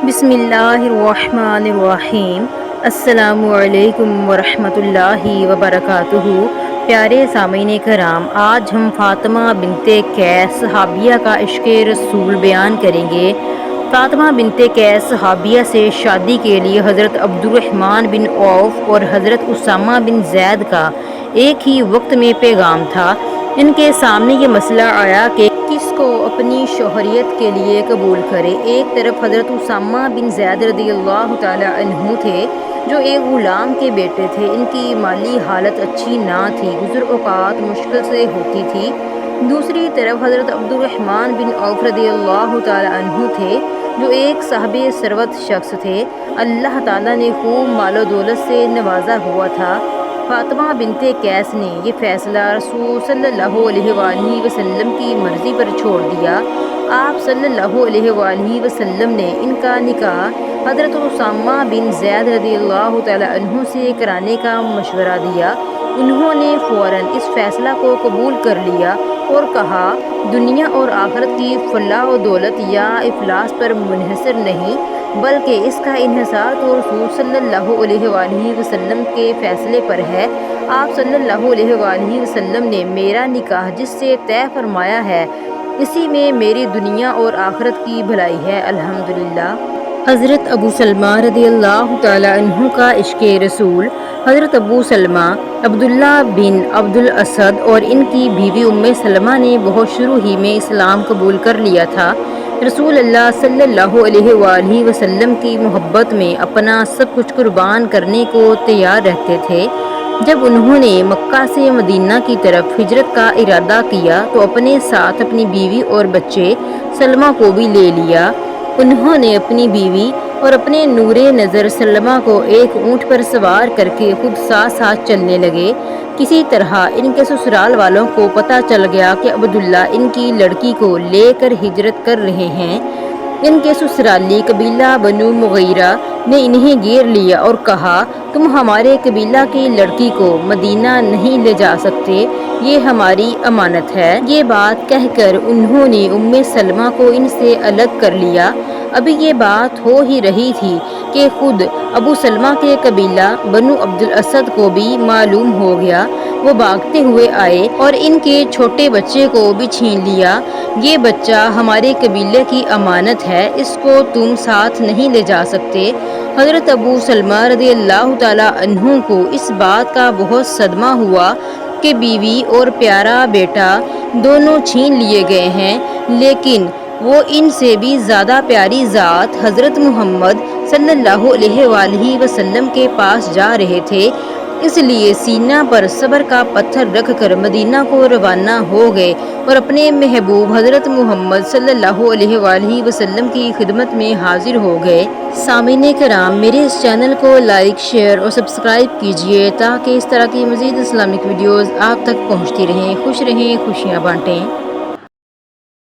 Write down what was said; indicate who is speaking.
Speaker 1: بسم اللہ الرحمن الرحیم۔ السلام علیکم ورحمۃ اللہ وبرکاتہ۔ پیارے سامعین کرام، آج ہم فاطمہ بنت قیس صحابیہ کا عشق رسول بیان کریں گے۔ فاطمہ بنت قیس صحابیہ سے شادی کے لیے حضرت عبد الرحمن بن عوف اور حضرت اسامہ بن زید کا ایک ہی وقت میں پیغام تھا۔ ان کے سامنے یہ مسئلہ آیا کہ کس کو اپنی شوہریت کے لیے قبول کرے۔ ایک طرف حضرت اسامہ بن زید رضی اللہ تعالی عنہ تھے، جو ایک غلام کے بیٹے تھے۔ ان کی مالی حالت اچھی نہ تھی، گزر اوقات مشکل سے ہوتی تھی۔ دوسری طرف حضرت عبد الرحمن بن عوف رضی اللہ تعالی عنہ تھے، جو ایک صاحب ثروت شخص تھے۔ اللہ تعالیٰ نے خوب مال و دولت سے نوازا ہوا تھا۔ فاطمہ بنت قیس نے یہ فیصلہ رسول صلی اللہ علیہ وآلہ وسلم کی مرضی پر چھوڑ دیا۔ آپ صلی اللہ علیہ وآلہ وسلم نے ان کا نکاح حضرت اسامہ بن زید رضی اللہ تعالی عنہ سے کرانے کا مشورہ دیا۔ انہوں نے فوراً اس فیصلہ کو قبول کر لیا اور کہا، دنیا اور آخرت کی فلاح و دولت یا افلاس پر منحصر نہیں، بلکہ اس کا انحصار تو رسول صلی اللہ علیہ وآلہ وسلم کے فیصلے پر ہے۔ آپ صلی اللہ علیہ وآلہ وسلم نے میرا نکاح جس سے طے فرمایا ہے، اسی میں میری دنیا اور آخرت کی بھلائی ہے، الحمدللہ۔ حضرت ابو سلمہ رضی اللہ تعالی عنہ کا عشق رسول۔ حضرت ابو سلمہ عبداللہ بن عبد الاسد اور ان کی بیوی ام سلمہ نے بہت شروع ہی میں اسلام قبول کر لیا تھا۔ رسول اللہ صلی اللہ علیہ وآلہ وسلم کی محبت میں اپنا سب کچھ قربان کرنے کو تیار رہتے تھے۔ جب انہوں نے مکہ سے مدینہ کی طرف ہجرت کا ارادہ کیا تو اپنے ساتھ اپنی بیوی اور بچے سلمہ کو بھی لے لیا۔ انہوں نے اپنی بیوی اور اپنے نور نظر سلمہ کو ایک اونٹ پر سوار کر کے خود ساتھ ساتھ چلنے لگے۔ کسی طرح ان کے سسرال والوں کو پتہ چل گیا کہ عبداللہ ان کی لڑکی کو لے کر ہجرت کر رہے ہیں۔ ان کے سسرالی قبیلہ بنو مغیرہ نے انہیں گھیر لیا اور کہا، تم ہمارے قبیلہ کی لڑکی کو مدینہ نہیں لے جا سکتے، یہ ہماری امانت ہے۔ یہ بات کہہ کر انہوں نے ام سلمہ کو ان سے الگ کر لیا۔ ابھی یہ بات ہو ہی رہی تھی کہ خود ابو سلمہ کے قبیلہ بنو عبد الاسد کو بھی معلوم ہو گیا۔ وہ بھاگتے ہوئے آئے اور ان کے چھوٹے بچے کو بھی چھین لیا۔ یہ بچہ ہمارے قبیلے کی امانت ہے، اس کو تم ساتھ نہیں لے جا سکتے۔ حضرت ابو سلمہ رضی اللہ تعالی عنہ کو اس بات کا بہت صدمہ ہوا کہ بیوی اور پیارا بیٹا دونوں چھین لیے گئے ہیں، لیکن وہ ان سے بھی زیادہ پیاری ذات حضرت محمد صلی اللہ علیہ وآلہ وسلم کے پاس جا رہے تھے، اس لیے سینہ پر صبر کا پتھر رکھ کر مدینہ کو روانہ ہو گئے اور اپنے محبوب حضرت محمد صلی اللہ علیہ وآلہ وسلم کی خدمت میں حاضر ہو گئے۔ سامعین کرام، میرے اس چینل کو لائک، شیئر اور سبسکرائب کیجیے تاکہ اس طرح کی مزید اسلامک ویڈیوز آپ تک پہنچتی رہیں۔ خوش رہیں، خوشیاں بانٹیں۔